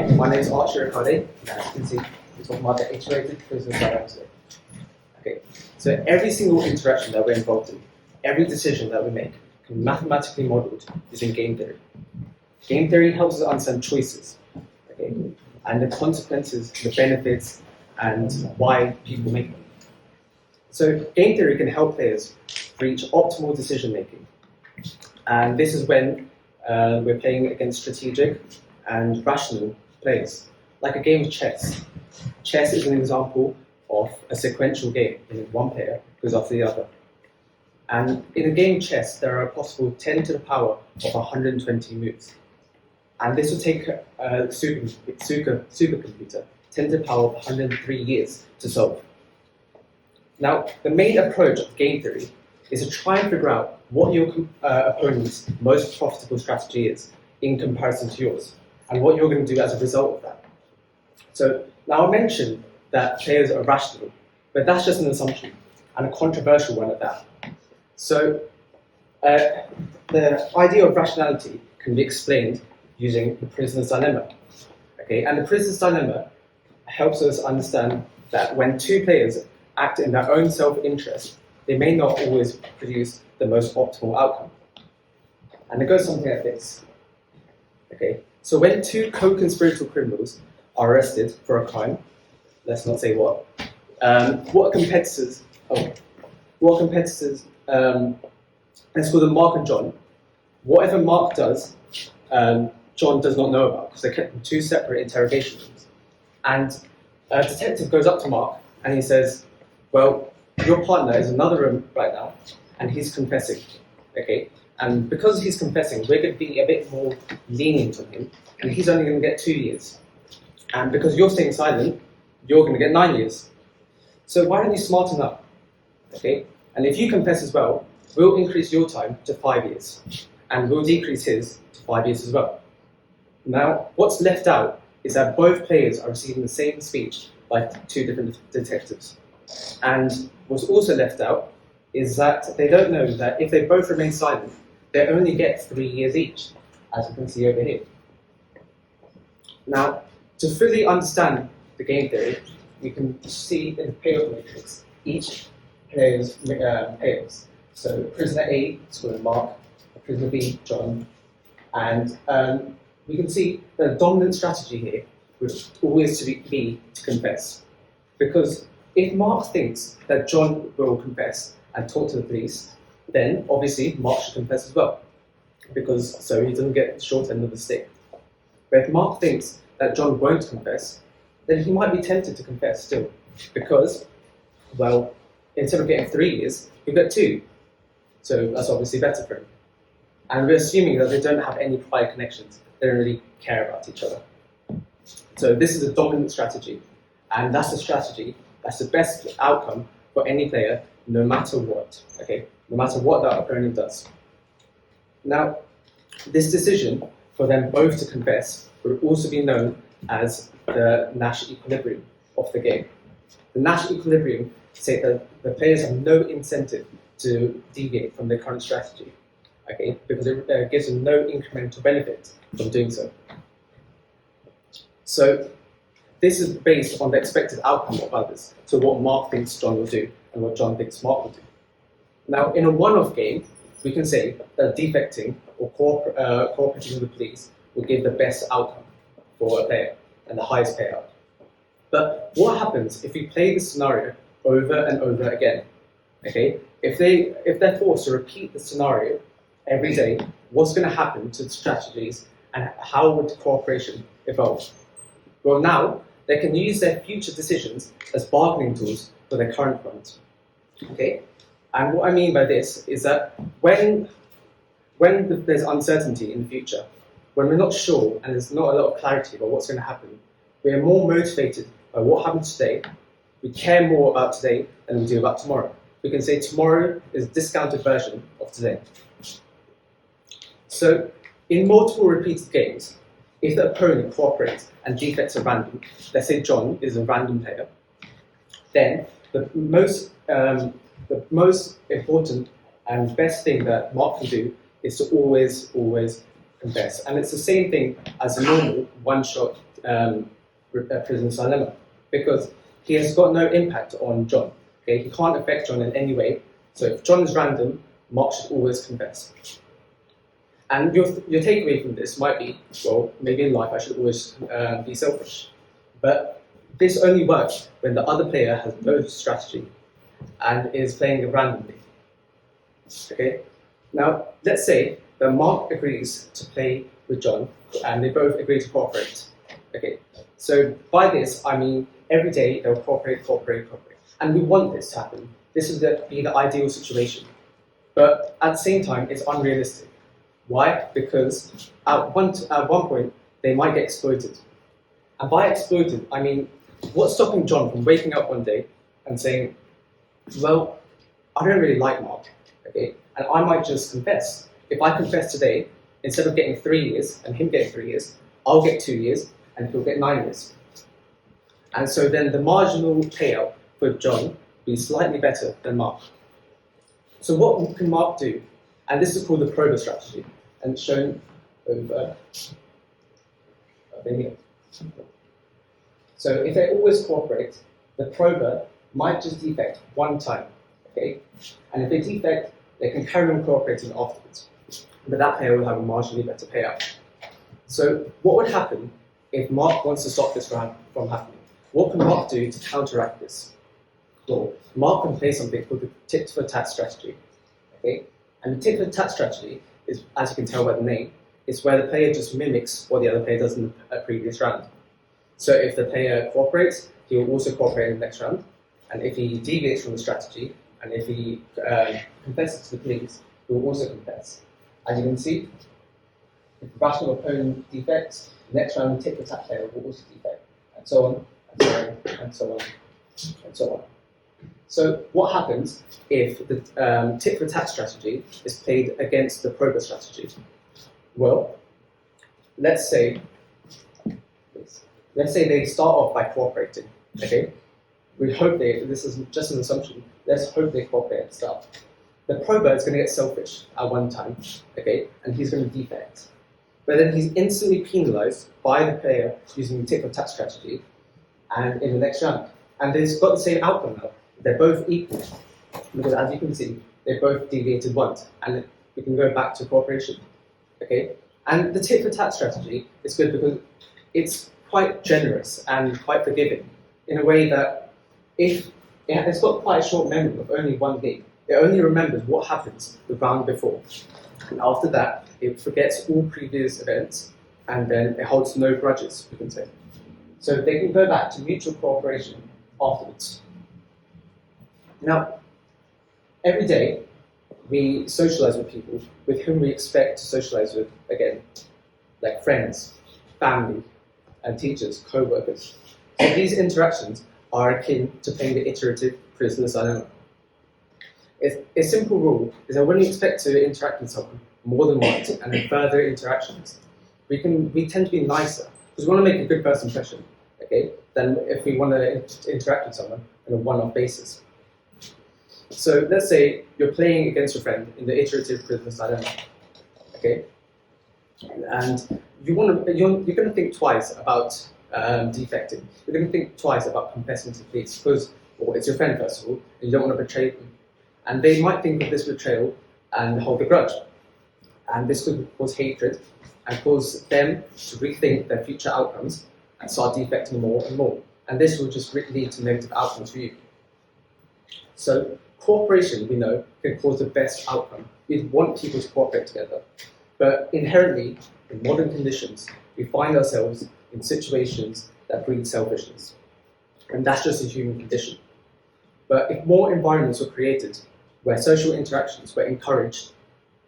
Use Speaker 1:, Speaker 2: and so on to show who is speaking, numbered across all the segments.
Speaker 1: Hi, my name is Archit Rakhade. As you can see, we're talking about the iterated business dynamics. Okay, so every single interaction that we're involved in, every decision that we make, can be mathematically modeled using game theory. Game theory helps us understand choices, okay, and the consequences, the benefits, and why people make them. So game theory can help players reach optimal decision making. And this is when we're playing against strategic and rational players, like a game of chess. Chess is an example of a sequential game in which one player goes after the other. And in a game of chess, there are a possible 10 to the power of 120 moves. And this will take a supercomputer 10 to the power of 103 years to solve. Now, the main approach of game theory is to try and figure out what your opponent's most profitable strategy is in comparison to yours, and what you're going to do as a result of that. So now I mentioned that players are rational, but that's just an assumption, and a controversial one at that. So the idea of rationality can be explained using the prisoner's dilemma. Okay, and the prisoner's dilemma helps us understand that when two players act in their own self-interest, they may not always produce the most optimal outcome. And it goes something like this. Okay, so when two co-conspiratorial criminals are arrested for a crime, let's not say what competitors, let's call them Mark and John. Whatever Mark does, John does not know about, because they're kept in two separate interrogation rooms. And a detective goes up to Mark and he says, well, your partner is in another room right now and he's confessing, okay? And because he's confessing, we're going to be a bit more lenient on him, and he's only going to get 2 years. And because you're staying silent, you're going to get 9 years. So why don't you smarten up, okay? And if you confess as well, we'll increase your time to 5 years, and we'll decrease his to 5 years as well. Now, what's left out is that both players are receiving the same speech by two different detectives. And what's also left out is that they don't know that if they both remain silent, they only get 3 years each, as you can see over here. Now, to fully understand the game theory, we can see in the payoff matrix each player's payoffs. So prisoner A is called Mark, prisoner B, John, and we can see the dominant strategy here would always be to confess. Because if Mark thinks that John will confess and talk to the police, then obviously Mark should confess as well, because so he doesn't get the short end of the stick. But if Mark thinks that John won't confess, then he might be tempted to confess still, because, well, instead of getting 3 years, he'll get 2. So that's obviously better for him. And we're assuming that they don't have any prior connections. They don't really care about each other. So this is a dominant strategy, and that's the strategy, that's the best outcome for any player, no matter what, okay? No matter what that opponent does. Now, this decision for them both to confess would also be known as the Nash equilibrium of the game. The Nash equilibrium says that the players have no incentive to deviate from their current strategy, okay? Because it gives them no incremental benefit from doing so. So this is based on the expected outcome of others, so what Mark thinks John will do and what John thinks Mark will do. Now, in a one-off game, we can say that defecting or cooperating with the police will give the best outcome for a player and the highest payout. But what happens if we play this scenario over and over again? Okay, if they're forced to repeat the scenario every day, what's going to happen to the strategies and how would cooperation evolve? Well, now they can use their future decisions as bargaining tools for their current ones. Okay, and what I mean by this is that when there's uncertainty in the future, when we're not sure and there's not a lot of clarity about what's going to happen, we are more motivated by what happened today. We care more about today than we do about tomorrow. We can say tomorrow is a discounted version of today. So, in multiple repeated games, if the opponent cooperates and defects are random, let's say John is a random player, then the most important and best thing that Mark can do is to always confess. And it's the same thing as a normal one-shot prisoner's dilemma, because he has got no impact on John. Okay, he can't affect John in any way. So if John is random, Mark should always confess. And your takeaway from this might be, well, maybe in life I should always be selfish. But this only works when the other player has no strategy and is playing randomly. Okay. Now let's say that Mark agrees to play with John, and they both agree to cooperate. Okay. So by this I mean every day they'll cooperate, and we want this to happen. This is be the ideal situation. But at the same time, it's unrealistic. Why? Because at one point they might get exploited. And by exploited, I mean, what's stopping John from waking up one day and saying, well, I don't really like Mark, okay? And I might just confess. If I confess today, instead of getting 3 years and him getting 3 years, I'll get 2 years and he'll get 9 years. And so then the marginal payout for John will be slightly better than Mark. So what can Mark do? And this is called the prober strategy, and it's shown over here. So if they always cooperate, the prober might just defect one time, okay? And if they defect, they can carry on cooperating afterwards. But that player will have a marginally better payout. So what would happen if Mark wants to stop this from happening? What can Mark do to counteract this? Well, Mark can play something called the tit-for-tat strategy, okay? And the tit-for-tat strategy is, as you can tell by the name, is where the player just mimics what the other player does in the previous round. So if the player cooperates, he will also cooperate in the next round. And if he deviates from the strategy, and if he confesses to the police, he will also confess. As you can see, if the rational opponent defects, the next round the tit-for-tat player will also defect, and so on, and so on, and so on, and so on. So what happens if the tit-for-tat strategy is played against the prober strategy? Well, let's say they start off by cooperating, okay? We hope this is just an assumption, let's hope they cooperate at the start. The prober is going to get selfish at one time, okay, and he's going to defect. But then he's instantly penalized by the player using the tit-for-tat strategy and in the next round. And they've got the same outcome now. They're both equal, because as you can see, they both deviated once, and we can go back to cooperation. Okay, and the tit-for-tat strategy is good because it's quite generous and quite forgiving in a way that it's got quite a short memory of only one game. It only remembers what happens the round before, and after that, it forgets all previous events, and then it holds no grudges, we can say. So they can go back to mutual cooperation afterwards. Now, every day we socialize with people with whom we expect to socialize with again, like friends, family, and teachers, co-workers. So these interactions are akin to playing the iterative prisoner's dilemma. A simple rule is that when we expect to interact with someone more than once and in further interactions, we tend to be nicer because we want to make a good first impression, okay, than if we want to interact with someone on a one-off basis. So let's say you're playing against your friend in the iterative prisoner's dilemma, okay, and you're going to think twice about defecting. You're going to think twice about confessing to the police because, well, it's your friend first of all, and you don't want to betray them. And they might think of this betrayal and hold a grudge. And this could cause hatred and cause them to rethink their future outcomes and start defecting more and more. And this will just lead to negative outcomes for you. So cooperation, we know, can cause the best outcome. We want people to cooperate together. But inherently, in modern conditions, we find ourselves in situations that breed selfishness. And that's just a human condition. But if more environments were created where social interactions were encouraged,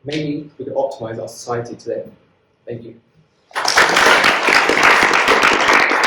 Speaker 1: maybe we could optimize our society today. Thank you.